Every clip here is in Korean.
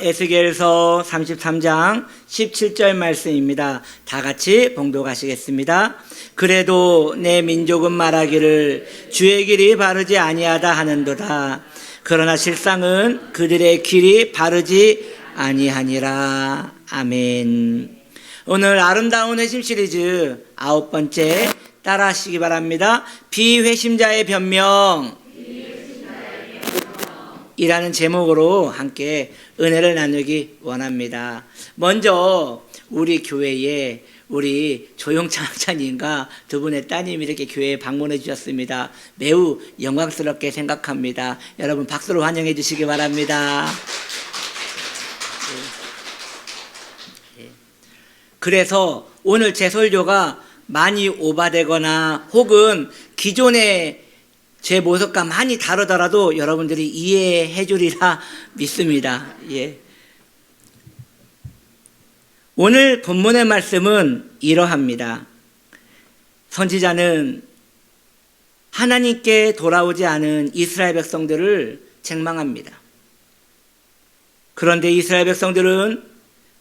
에스겔서 33장 17절 말씀입니다. 다 같이 봉독하시겠습니다. 그래도 내 민족은 말하기를 주의 길이 바르지 아니하다 하는도다. 그러나 실상은 그들의 길이 바르지 아니하니라. 아멘. 오늘 아름다운 회심 시리즈 9번째 따라하시기 바랍니다. 비회심자의 변명 이라는 제목으로 함께 은혜를 나누기 원합니다. 먼저 우리 교회에 우리 조용찬 목사님과 두 분의 따님이 이렇게 교회에 방문해 주셨습니다. 매우 영광스럽게 생각합니다. 여러분 박수로 환영해 주시기 바랍니다. 그래서 오늘 제 설교가 많이 오바되거나 혹은 기존의 제 모습과 많이 다르더라도 여러분들이 이해해 주리라 믿습니다. 예. 오늘 본문의 말씀은 이러합니다. 선지자는 하나님께 돌아오지 않은 이스라엘 백성들을 책망합니다. 그런데 이스라엘 백성들은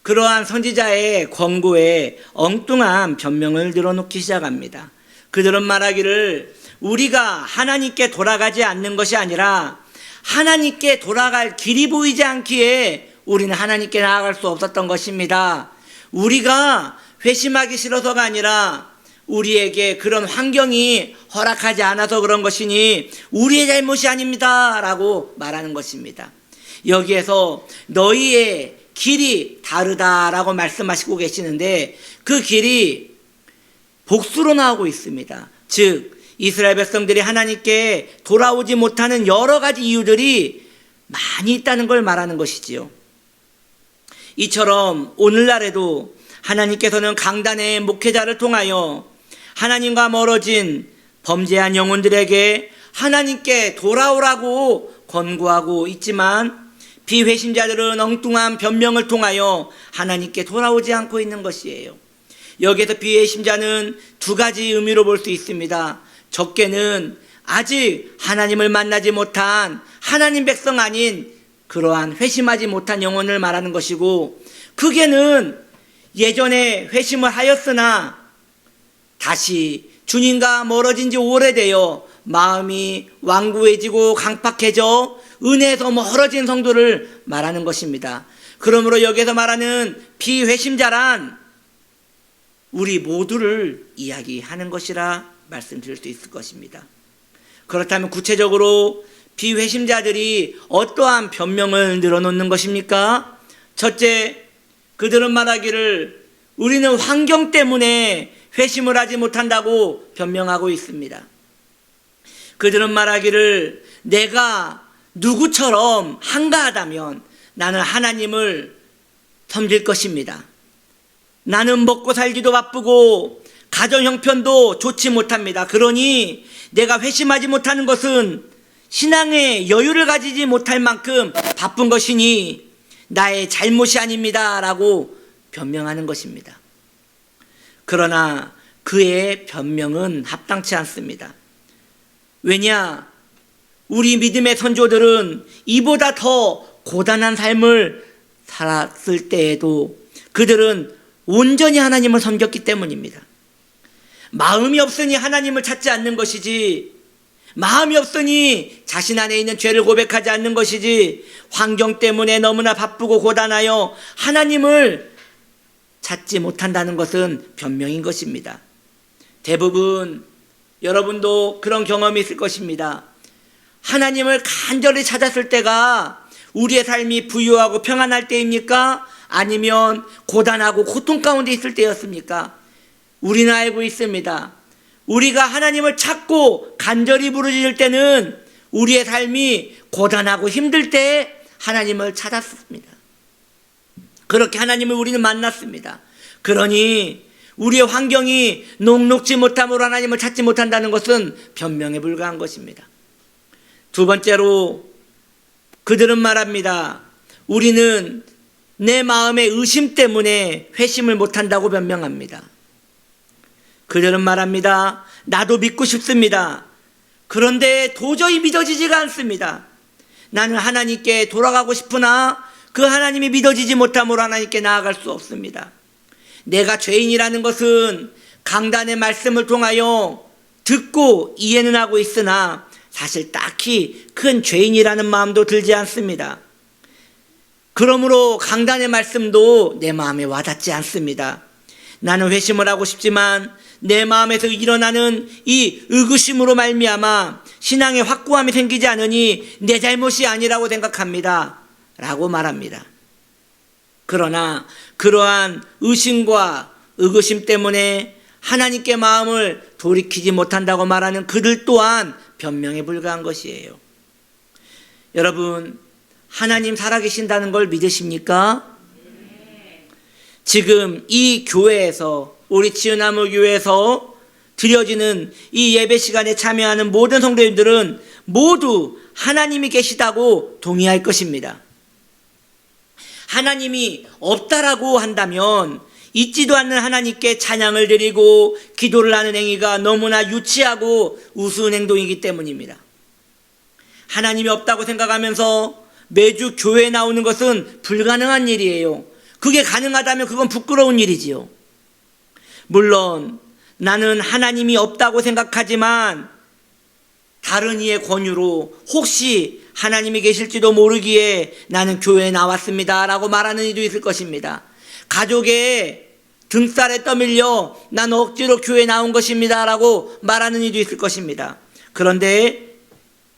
그러한 선지자의 권고에 엉뚱한 변명을 늘어놓기 시작합니다. 그들은 말하기를 우리가 하나님께 돌아가지 않는 것이 아니라 하나님께 돌아갈 길이 보이지 않기에 우리는 하나님께 나아갈 수 없었던 것입니다. 우리가 회심하기 싫어서가 아니라 우리에게 그런 환경이 허락하지 않아서 그런 것이니 우리의 잘못이 아닙니다 라고 말하는 것입니다. 여기에서 너희의 길이 다르다라고 말씀하시고 계시는데 그 길이 복수로 나오고 있습니다. 즉 이스라엘 백성들이 하나님께 돌아오지 못하는 여러 가지 이유들이 많이 있다는 걸 말하는 것이지요. 이처럼 오늘날에도 하나님께서는 강단의 목회자를 통하여 하나님과 멀어진 범죄한 영혼들에게 하나님께 돌아오라고 권고하고 있지만 비회심자들은 엉뚱한 변명을 통하여 하나님께 돌아오지 않고 있는 것이에요. 여기에서 비회심자는 두 가지 의미로 볼 수 있습니다. 적게는 아직 하나님을 만나지 못한 하나님 백성 아닌 그러한 회심하지 못한 영혼을 말하는 것이고, 크게는 예전에 회심을 하였으나 다시 주님과 멀어진 지 오래되어 마음이 완고해지고 강팍해져 은혜에서 멀어진 성도를 말하는 것입니다. 그러므로 여기에서 말하는 비회심자란 우리 모두를 이야기하는 것이라 말씀드릴 수 있을 것입니다. 그렇다면 구체적으로 비회심자들이 어떠한 변명을 늘어놓는 것입니까? 첫째, 그들은 말하기를 우리는 환경 때문에 회심을 하지 못한다고 변명하고 있습니다. 그들은 말하기를 내가 누구처럼 한가하다면 나는 하나님을 섬길 것입니다. 나는 먹고 살기도 바쁘고 가정 형편도 좋지 못합니다. 그러니 내가 회심하지 못하는 것은 신앙의 여유를 가지지 못할 만큼 바쁜 것이니 나의 잘못이 아닙니다 라고 변명하는 것입니다. 그러나 그의 변명은 합당치 않습니다. 왜냐? 우리 믿음의 선조들은 이보다 더 고단한 삶을 살았을 때에도 그들은 온전히 하나님을 섬겼기 때문입니다. 마음이 없으니 하나님을 찾지 않는 것이지, 마음이 없으니 자신 안에 있는 죄를 고백하지 않는 것이지, 환경 때문에 너무나 바쁘고 고단하여 하나님을 찾지 못한다는 것은 변명인 것입니다. 대부분 여러분도 그런 경험이 있을 것입니다. 하나님을 간절히 찾았을 때가 우리의 삶이 부유하고 평안할 때입니까? 아니면 고단하고 고통 가운데 있을 때였습니까? 우리는 알고 있습니다. 우리가 하나님을 찾고 간절히 부르짖을 때는 우리의 삶이 고단하고 힘들 때 하나님을 찾았습니다. 그렇게 하나님을 우리는 만났습니다. 그러니 우리의 환경이 녹록지 못함으로 하나님을 찾지 못한다는 것은 변명에 불과한 것입니다. 두 번째로 그들은 말합니다. 우리는 내 마음의 의심 때문에 회심을 못한다고 변명합니다. 그들은 말합니다. 나도 믿고 싶습니다. 그런데 도저히 믿어지지가 않습니다. 나는 하나님께 돌아가고 싶으나 그 하나님이 믿어지지 못함으로 하나님께 나아갈 수 없습니다. 내가 죄인이라는 것은 강단의 말씀을 통하여 듣고 이해는 하고 있으나 사실 딱히 큰 죄인이라는 마음도 들지 않습니다. 그러므로 강단의 말씀도 내 마음에 와닿지 않습니다. 나는 회심을 하고 싶지만 내 마음에서 일어나는 이 의구심으로 말미암아 신앙의 확고함이 생기지 않으니 내 잘못이 아니라고 생각합니다 라고 말합니다. 그러나 그러한 의심과 의구심 때문에 하나님께 마음을 돌이키지 못한다고 말하는 그들 또한 변명에 불과한 것이에요. 여러분, 하나님 살아계신다는 걸 믿으십니까? 지금 이 교회에서, 우리 지은나무 교회에서 드려지는 이 예배 시간에 참여하는 모든 성도님들은 모두 하나님이 계시다고 동의할 것입니다. 하나님이 없다라고 한다면 있지도 않는 하나님께 찬양을 드리고 기도를 하는 행위가 너무나 유치하고 우스운 행동이기 때문입니다. 하나님이 없다고 생각하면서 매주 교회에 나오는 것은 불가능한 일이에요. 그게 가능하다면 그건 부끄러운 일이지요. 물론 나는 하나님이 없다고 생각하지만 다른 이의 권유로 혹시 하나님이 계실지도 모르기에 나는 교회에 나왔습니다 라고 말하는 이도 있을 것입니다. 가족의 등살에 떠밀려 난 억지로 교회에 나온 것입니다 라고 말하는 이도 있을 것입니다. 그런데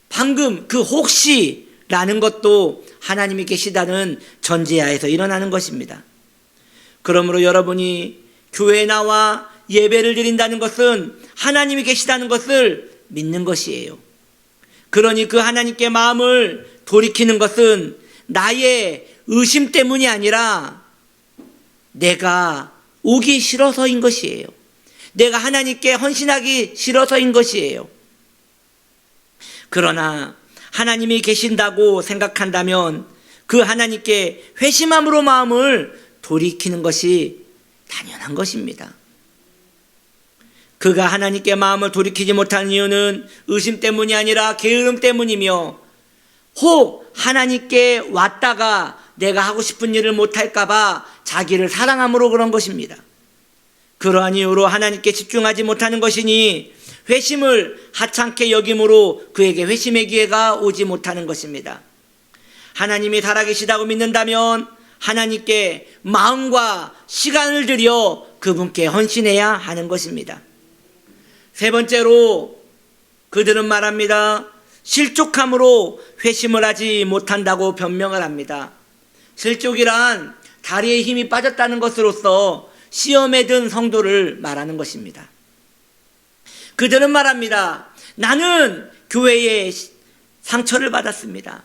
방금 그 혹시 라는 것도 하나님이 계시다는 전제하에서 일어나는 것입니다. 그러므로 여러분이 교회에 나와 예배를 드린다는 것은 하나님이 계시다는 것을 믿는 것이에요. 그러니 그 하나님께 마음을 돌이키는 것은 나의 의심 때문이 아니라 내가 오기 싫어서인 것이에요. 내가 하나님께 헌신하기 싫어서인 것이에요. 그러나 하나님이 계신다고 생각한다면 그 하나님께 회심함으로 마음을 돌이키는 것이 당연한 것입니다. 그가 하나님께 마음을 돌이키지 못하는 이유는 의심 때문이 아니라 게으름 때문이며 혹 하나님께 왔다가 내가 하고 싶은 일을 못할까 봐 자기를 사랑함으로 그런 것입니다. 그러한 이유로 하나님께 집중하지 못하는 것이니 회심을 하찮게 여김으로 그에게 회심의 기회가 오지 못하는 것입니다. 하나님이 살아계시다고 믿는다면 하나님께 마음과 시간을 들여 그분께 헌신해야 하는 것입니다. 세 번째로 그들은 말합니다. 실족함으로 회심을 하지 못한다고 변명을 합니다. 실족이란 다리에 힘이 빠졌다는 것으로서 시험에 든 성도를 말하는 것입니다. 그들은 말합니다. 나는 교회에 상처를 받았습니다.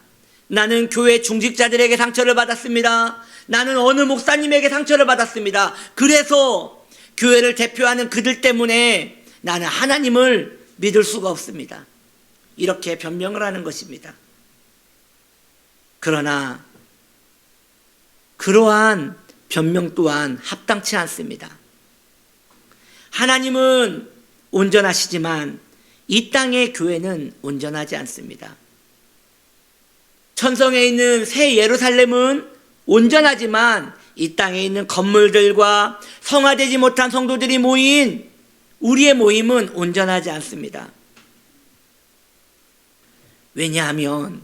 나는 교회 중직자들에게 상처를 받았습니다. 나는 어느 목사님에게 상처를 받았습니다. 그래서 교회를 대표하는 그들 때문에 나는 하나님을 믿을 수가 없습니다. 이렇게 변명을 하는 것입니다. 그러나 그러한 변명 또한 합당치 않습니다. 하나님은 온전하시지만 이 땅의 교회는 온전하지 않습니다. 천성에 있는 새 예루살렘은 온전하지만 이 땅에 있는 건물들과 성화되지 못한 성도들이 모인 우리의 모임은 온전하지 않습니다. 왜냐하면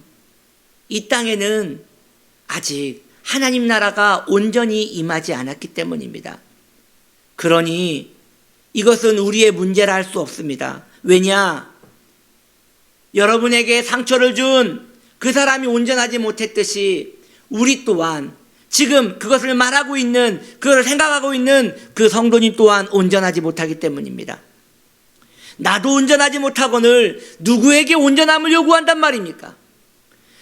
이 땅에는 아직 하나님 나라가 온전히 임하지 않았기 때문입니다. 그러니 이것은 우리의 문제라 할 수 없습니다. 왜냐? 여러분에게 상처를 준 그 사람이 온전하지 못했듯이 우리 또한 지금 그것을 말하고 있는, 그걸 생각하고 있는 그 성도님 또한 온전하지 못하기 때문입니다. 나도 온전하지 못하거늘 누구에게 온전함을 요구한단 말입니까?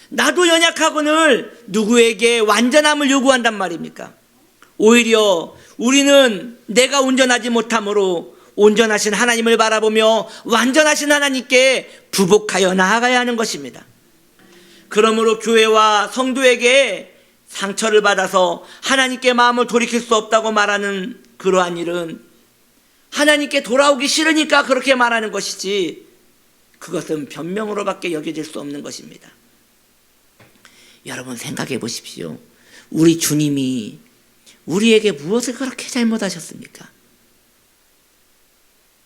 나도 연약하거늘 누구에게 완전함을 요구한단 말입니까? 오히려 우리는 내가 온전하지 못함으로 온전하신 하나님을 바라보며 완전하신 하나님께 부복하여 나아가야 하는 것입니다. 그러므로 교회와 성도에게 상처를 받아서 하나님께 마음을 돌이킬 수 없다고 말하는 그러한 일은 하나님께 돌아오기 싫으니까 그렇게 말하는 것이지 그것은 변명으로밖에 여겨질 수 없는 것입니다. 여러분 생각해 보십시오. 우리 주님이 우리에게 무엇을 그렇게 잘못하셨습니까?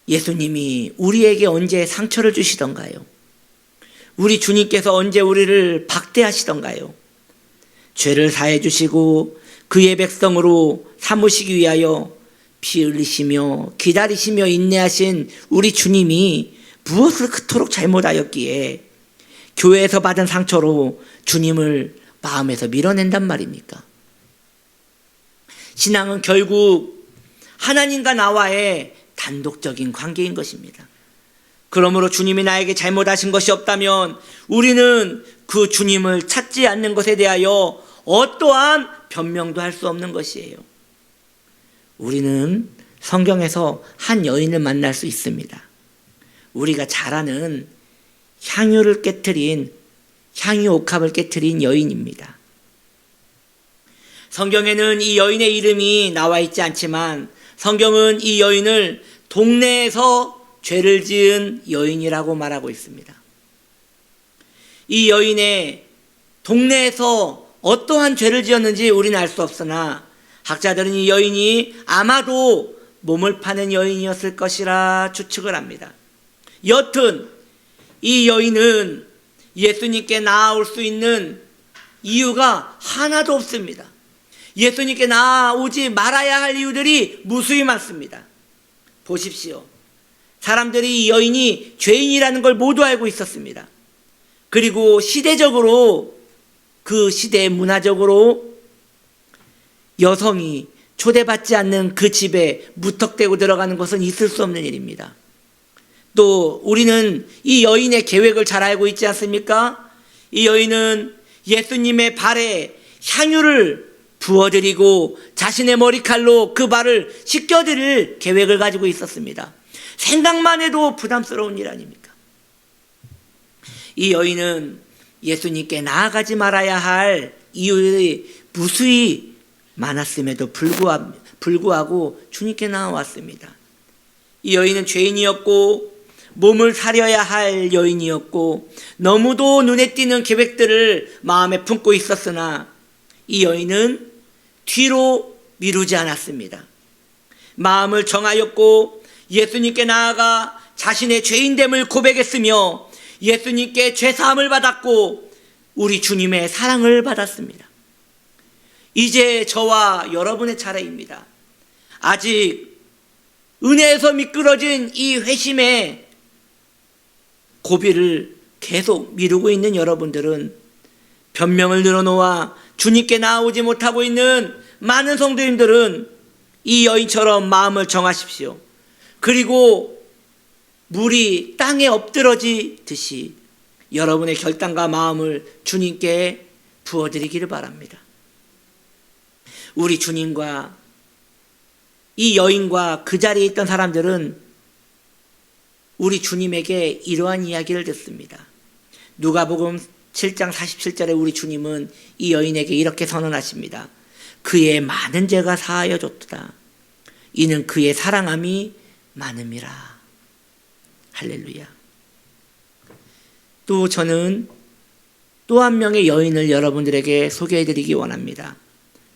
예수님이 우리에게 언제 상처를 주시던가요? 우리 주님께서 언제 우리를 박대하시던가요? 죄를 사해 주시고 그의 백성으로 삼으시기 위하여 피 흘리시며 기다리시며 인내하신 우리 주님이 무엇을 그토록 잘못하였기에 교회에서 받은 상처로 주님을 마음에서 밀어낸단 말입니까? 신앙은 결국 하나님과 나와의 단독적인 관계인 것입니다. 그러므로 주님이 나에게 잘못하신 것이 없다면 우리는 그 주님을 찾지 않는 것에 대하여 어떠한 변명도 할 수 없는 것이에요. 우리는 성경에서 한 여인을 만날 수 있습니다. 우리가 잘 아는 향유 옥합을 깨트린 여인입니다. 성경에는 이 여인의 이름이 나와 있지 않지만 성경은 이 여인을 동네에서 죄를 지은 여인이라고 말하고 있습니다. 이 여인의 동네에서 어떠한 죄를 지었는지 우리는 알 수 없으나 학자들은 이 여인이 아마도 몸을 파는 여인이었을 것이라 추측을 합니다. 여튼 이 여인은 예수님께 나아올 수 있는 이유가 하나도 없습니다. 예수님께 나아오지 말아야 할 이유들이 무수히 많습니다. 보십시오. 사람들이 이 여인이 죄인이라는 걸 모두 알고 있었습니다. 그리고 시대적으로, 그 시대 문화적으로 여성이 초대받지 않는 그 집에 무턱대고 들어가는 것은 있을 수 없는 일입니다. 또 우리는 이 여인의 계획을 잘 알고 있지 않습니까? 이 여인은 예수님의 발에 향유를 부어드리고 자신의 머리칼로 그 발을 씻겨드릴 계획을 가지고 있었습니다. 생각만 해도 부담스러운 일 아닙니까? 이 여인은 예수님께 나아가지 말아야 할 이유들이 무수히 많았음에도 불구하고 주님께 나아왔습니다. 이 여인은 죄인이었고 몸을 사려야 할 여인이었고 너무도 눈에 띄는 계획들을 마음에 품고 있었으나 이 여인은 뒤로 미루지 않았습니다. 마음을 정하였고 예수님께 나아가 자신의 죄인됨을 고백했으며 예수님께 죄사함을 받았고 우리 주님의 사랑을 받았습니다. 이제 저와 여러분의 차례입니다. 아직 은혜에서 미끄러진 이 회심의 고비를 계속 미루고 있는 여러분들은 변명을 늘어놓아 주님께 나아오지 못하고 있는 많은 성도님들은 이 여인처럼 마음을 정하십시오. 그리고 물이 땅에 엎드러지듯이 여러분의 결단과 마음을 주님께 부어드리기를 바랍니다. 우리 주님과 이 여인과 그 자리에 있던 사람들은 우리 주님에게 이러한 이야기를 듣습니다. 누가복음 7장 47절에 우리 주님은 이 여인에게 이렇게 선언하십니다. 그의 많은 죄가 사하여 줬도다. 이는 그의 사랑함이 많음이라. 할렐루야. 또 저는 또 한 명의 여인을 여러분들에게 소개해드리기 원합니다.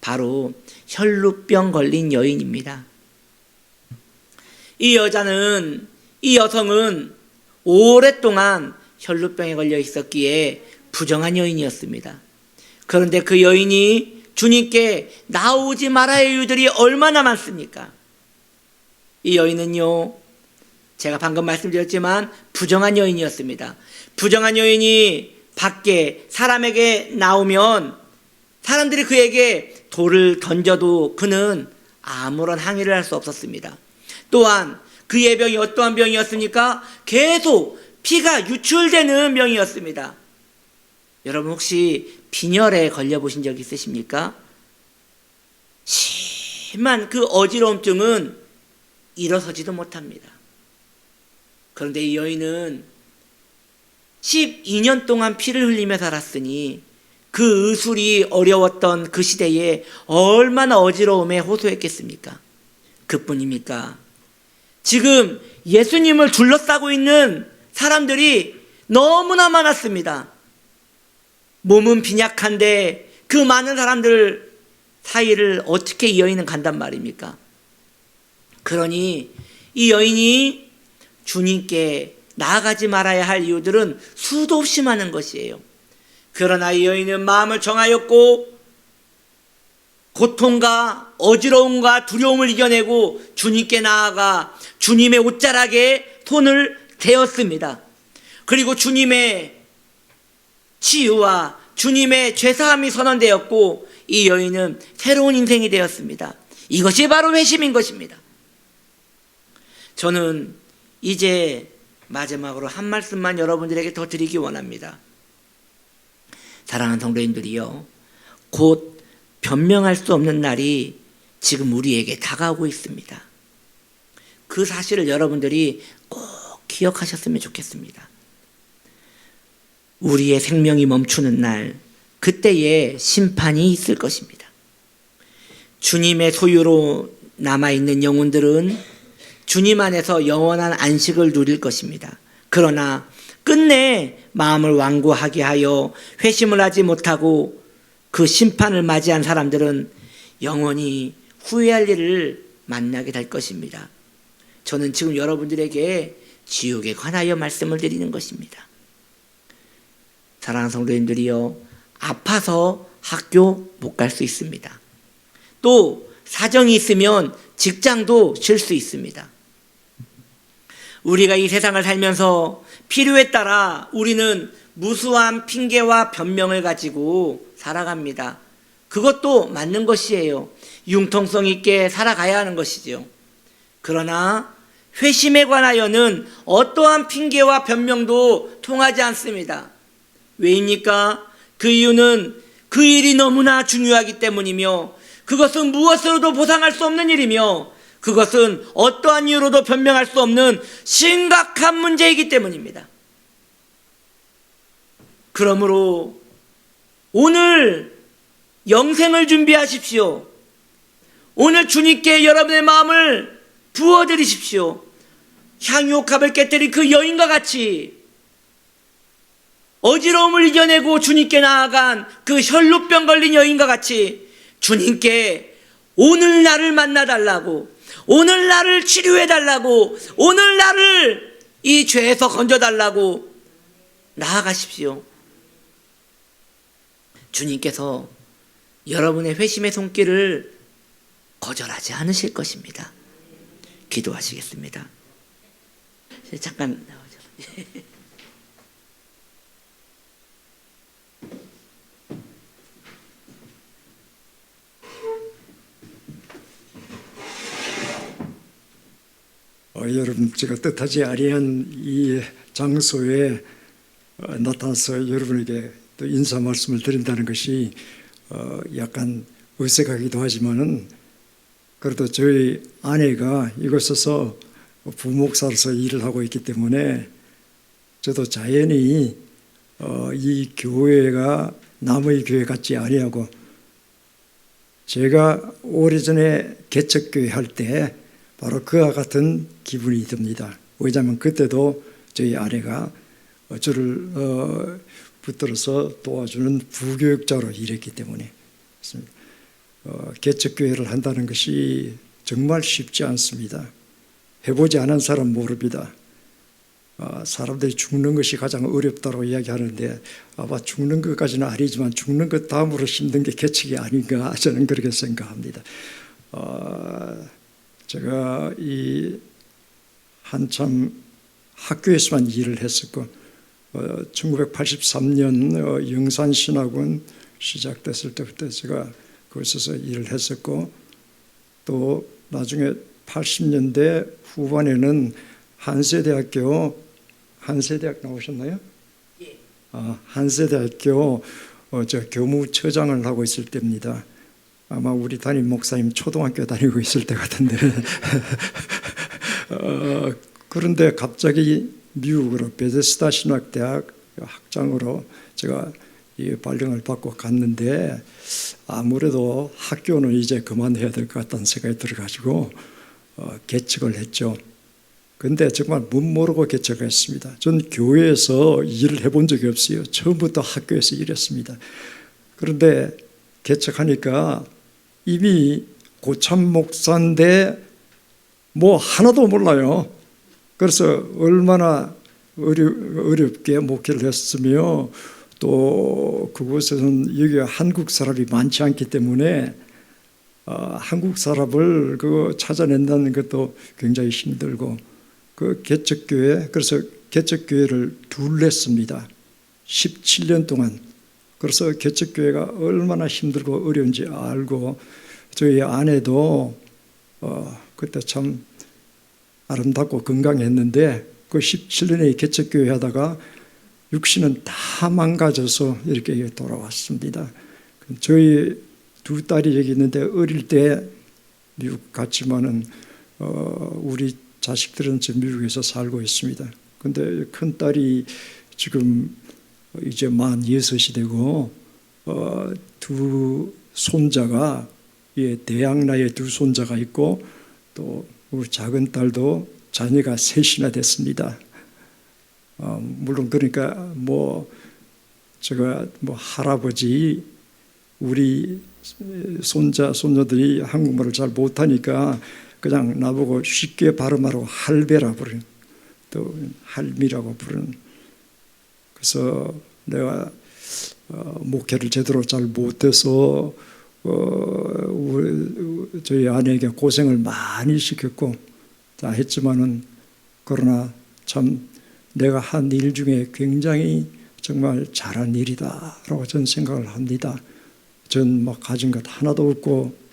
바로 혈루병 걸린 여인입니다. 이 여성은 오랫동안 혈루병에 걸려 있었기에 부정한 여인이었습니다. 그런데 그 여인이 주님께 나오지 말아야 할 이유들이 얼마나 많습니까? 이 여인은요, 제가 방금 말씀드렸지만 부정한 여인이었습니다. 부정한 여인이 밖에 사람에게 나오면 사람들이 그에게 돌을 던져도 그는 아무런 항의를 할 수 없었습니다. 또한 그의 병이 어떠한 병이었습니까? 계속 피가 유출되는 병이었습니다. 여러분 혹시 빈혈에 걸려보신 적 있으십니까? 심한 그 어지러움증은 일어서지도 못합니다. 그런데 이 여인은 12년 동안 피를 흘리며 살았으니 그 의술이 어려웠던 그 시대에 얼마나 어지러움에 호소했겠습니까? 그뿐입니까? 지금 예수님을 둘러싸고 있는 사람들이 너무나 많았습니다. 몸은 빈약한데 그 많은 사람들 사이를 어떻게 이 여인은 간단 말입니까? 그러니 이 여인이 주님께 나아가지 말아야 할 이유들은 수도 없이 많은 것이에요. 그러나 이 여인은 마음을 정하였고 고통과 어지러움과 두려움을 이겨내고 주님께 나아가 주님의 옷자락에 손을 대었습니다. 그리고 주님의 치유와 주님의 죄사함이 선언되었고 이 여인은 새로운 인생이 되었습니다. 이것이 바로 회심인 것입니다. 저는 이제 마지막으로 한 말씀만 여러분들에게 더 드리기 원합니다. 사랑하는 성도님들이요, 곧 변명할 수 없는 날이 지금 우리에게 다가오고 있습니다. 그 사실을 여러분들이 꼭 기억하셨으면 좋겠습니다. 우리의 생명이 멈추는 날, 그때에 심판이 있을 것입니다. 주님의 소유로 남아있는 영혼들은 주님 안에서 영원한 안식을 누릴 것입니다. 그러나 끝내 마음을 완고하게 하여 회심을 하지 못하고 그 심판을 맞이한 사람들은 영원히 후회할 일을 만나게 될 것입니다. 저는 지금 여러분들에게 지옥에 관하여 말씀을 드리는 것입니다. 사랑하는 성도님들이요, 아파서 학교 못 갈 수 있습니다. 또 사정이 있으면 직장도 쉴 수 있습니다. 우리가 이 세상을 살면서 필요에 따라 우리는 무수한 핑계와 변명을 가지고 살아갑니다. 그것도 맞는 것이에요. 융통성 있게 살아가야 하는 것이죠. 그러나 회심에 관하여는 어떠한 핑계와 변명도 통하지 않습니다. 왜입니까? 그 이유는 그 일이 너무나 중요하기 때문이며 그것은 무엇으로도 보상할 수 없는 일이며 그것은 어떠한 이유로도 변명할 수 없는 심각한 문제이기 때문입니다. 그러므로 오늘 영생을 준비하십시오. 오늘 주님께 여러분의 마음을 부어드리십시오. 향유옥합을 깨뜨린 그 여인과 같이 어지러움을 이겨내고 주님께 나아간 그 혈루병 걸린 여인과 같이 주님께 오늘 나를 만나달라고, 오늘 나를 치료해달라고, 오늘 나를 이 죄에서 건져달라고 나아가십시오. 주님께서 여러분의 회심의 손길을 거절하지 않으실 것입니다. 기도하시겠습니다. 잠깐 나오죠. 여러분, 제가 뜻하지 아니한 이 장소에 나타나서 여러분에게 또 인사 말씀을 드린다는 것이 약간 어색하기도 하지만은 그래도 저희 아내가 이곳에서 부목사로서 일을 하고 있기 때문에 저도 자연히 이 교회가 남의 교회 같지 아니하고 제가 오래전에 개척교회 할 때 바로 그와 같은 기분이 듭니다. 왜냐하면 그때도 저희 아내가 저를 붙들어서 도와주는 부교육자로 일했기 때문에 그렇습니다. 개척교회를 한다는 것이 정말 쉽지 않습니다. 해보지 않은 사람 모릅니다. 사람들이 죽는 것이 가장 어렵다고 이야기하는데 아마 죽는 것까지는 아니지만 죽는 것 다음으로 힘든 게 개척이 아닌가 저는 그렇게 생각합니다. 제가 이 한참 학교에서만 일을 했었고 1983년 영산신학원 시작됐을 때부터 제가 거기서 일을 했었고 또 나중에 80년대 후반에는 한세대학 나오셨나요? 예. 한세대학교 저 교무처장을 하고 있을 때입니다. 아마 우리 담임 목사님 초등학교 다니고 있을 때 같은데 그런데 갑자기 미국으로 베데스다 신학대학 학장으로 제가 이 발령을 받고 갔는데 아무래도 학교는 이제 그만해야 될 것 같다는 생각이 들어가지고 개척을 했죠. 근데 정말 못 모르고 개척했습니다. 전 교회에서 일을 해본 적이 없어요. 처음부터 학교에서 일했습니다. 그런데 개척하니까 이미 고참 목사인데 뭐 하나도 몰라요. 그래서 얼마나 어렵게 목회를 했으며 또 그곳에서는 여기 한국 사람이 많지 않기 때문에 한국 사람을 찾아낸다는 것도 굉장히 힘들고 그 개척교회 그래서 개척교회를 둘렀습니다. 17년 동안. 그래서 개척교회가 얼마나 힘들고 어려운지 알고 저희 아내도 그때 참 아름답고 건강했는데 그 17년의 개척교회 하다가 육신은 다 망가져서 이렇게 돌아왔습니다. 저희 두 딸이 여기 있는데 어릴 때 미국 갔지만은 우리 자식들은 지금 미국에서 살고 있습니다. 근데 큰 딸이 지금 이제 46이 되고 두 손자가 대학 나이에 두 손자가 있고 또 우리 작은 딸도 자녀가 셋이나 됐습니다. 물론 그러니까 제가 할아버지 우리 손자들이 한국말을 잘 못하니까 그냥 나보고 쉽게 발음하라고 할배라 부르는 또 할미라고 부르는 그래서 내가 목회를 제대로 잘 못해서 저희 아내에게 고생을 많이 시켰고 다 했지만은 그러나 참 내가 한 일 중에 굉장히 정말 잘한 일이다라고 저는 생각을 합니다. 전 가진 것 하나도 없고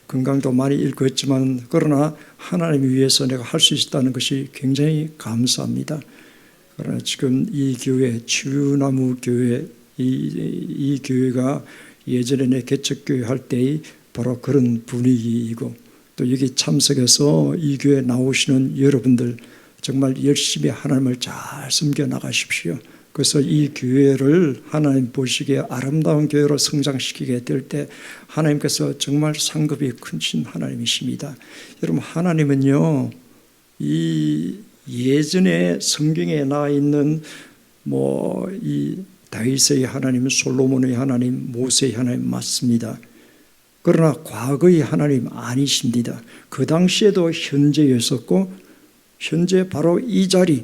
건강도 많이 잃고 했지만 그러나 하나님 위해서 내가 할 수 있다는 것이 굉장히 감사합니다. 그러나 지금 이 교회 치유나무 교회 이 교회가 예전에 내 개척교회 할 때의 바로 그런 분위기이고 또 여기 참석해서 이 교회 나오시는 여러분들 정말 열심히 하나님을 잘 섬겨 나가십시오. 그래서 이 교회를 하나님 보시기에 아름다운 교회로 성장시키게 될 때 하나님께서 정말 상급이 크신 하나님이십니다. 여러분 하나님은요 이 예전에 성경에 나와 있는 이 다윗의 하나님, 솔로몬의 하나님, 모세의 하나님 맞습니다. 그러나 과거의 하나님 아니십니다. 그 당시에도 현재였었고 현재 바로 이 자리,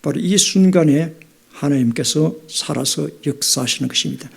바로 이 순간에 하나님께서 살아서 역사하시는 것입니다.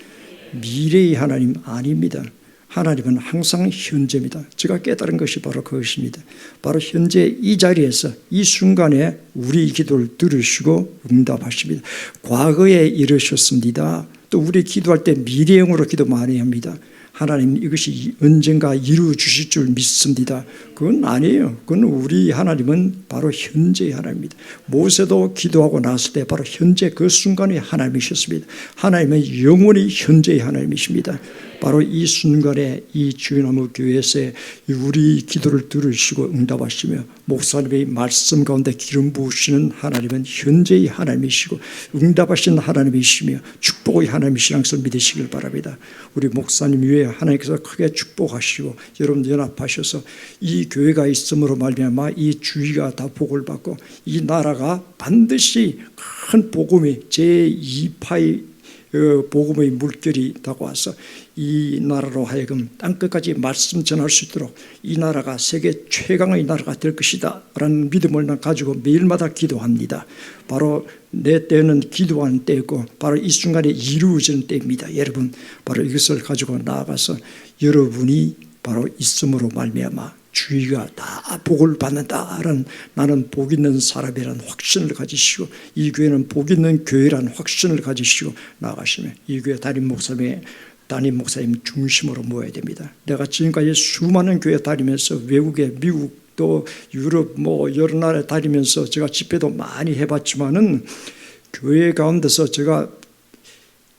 미래의 하나님 아닙니다. 하나님은 항상 현재입니다. 제가 깨달은 것이 바로 그것입니다. 바로 현재 이 자리에서 이 순간에 우리 기도를 들으시고 응답하십니다. 과거에 이르셨습니다. 또 우리 기도할 때 미래형으로 기도 많이 합니다. 하나님 이것이 언젠가 이루어 주실 줄 믿습니다. 그건 아니에요. 그건 우리 하나님은 바로 현재의 하나님입니다. 모세도 기도하고 났을 때 바로 현재 그 순간의 하나님이셨습니다. 하나님은 영원히 현재의 하나님이십니다. 바로 이 순간에 이 주나무 교회에서 우리 기도를 들으시고 응답하시며 목사님의 말씀 가운데 기름 부으시는 하나님은 현재의 하나님이시고 응답하시는 하나님이시며 축복의 하나님이시라는 것을 믿으시길 바랍니다. 우리 목사님 위에 하나님께서 크게 축복하시고 여러분 연합하셔서 이 교회가 있음으로 말미암아 이 주위가 다 복을 받고 이 나라가 반드시 큰 복음이 제2파의 복음의 물결이 다가와서 이 나라로 하여금 땅끝까지 말씀 전할 수 있도록 이 나라가 세계 최강의 나라가 될 것이다 라는 믿음을 가지고 매일마다 기도합니다. 바로 내 때는 기도하는 때이고 바로 이 순간에 이루어지는 때입니다. 여러분 바로 이것을 가지고 나아가서 여러분이 바로 있음으로 말미암아 주위가 다 복을 받는다라는 나는 복 있는 사람이라는 확신을 가지시고 이 교회는 복 있는 교회라는 확신을 가지시고 나아가시면 이 교회 담임 목사님 중심으로 모여야 됩니다. 내가 지금까지 수많은 교회 다니면서 외국에 미국 또 유럽 여러 나라에 다니면서 제가 집회도 많이 해봤지만은 교회 가운데서 제가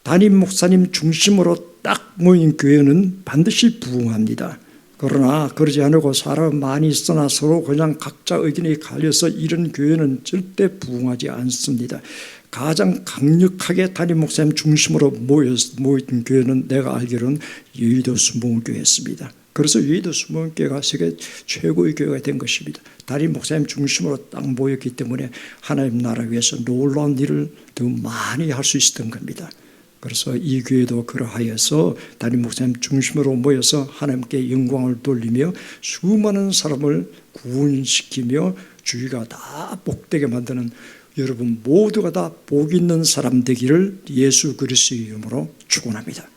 담임 목사님 중심으로 딱 모인 교회는 반드시 부흥합니다. 그러나 그러지 않고 사람 많이 있으나 서로 그냥 각자 의견이 갈려서 이런 교회는 절대 부흥하지 않습니다. 가장 강력하게 담임 목사님 중심으로 모인 교회는 내가 알기로는 여의도 순복음교회였습니다. 그래서 여의도 순복음교회가 세계 최고의 교회가 된 것입니다. 담임 목사님 중심으로 딱 모였기 때문에 하나님 나라 위해서 놀라운 일을 더 많이 할 수 있었던 겁니다. 그래서 이 교회도 그러하여서 담임 목사님 중심으로 모여서 하나님께 영광을 돌리며 수많은 사람을 구원시키며 주위가 다 복되게 만드는 여러분 모두가 다 복 있는 사람 되기를 예수 그리스도의 이름으로 축원합니다.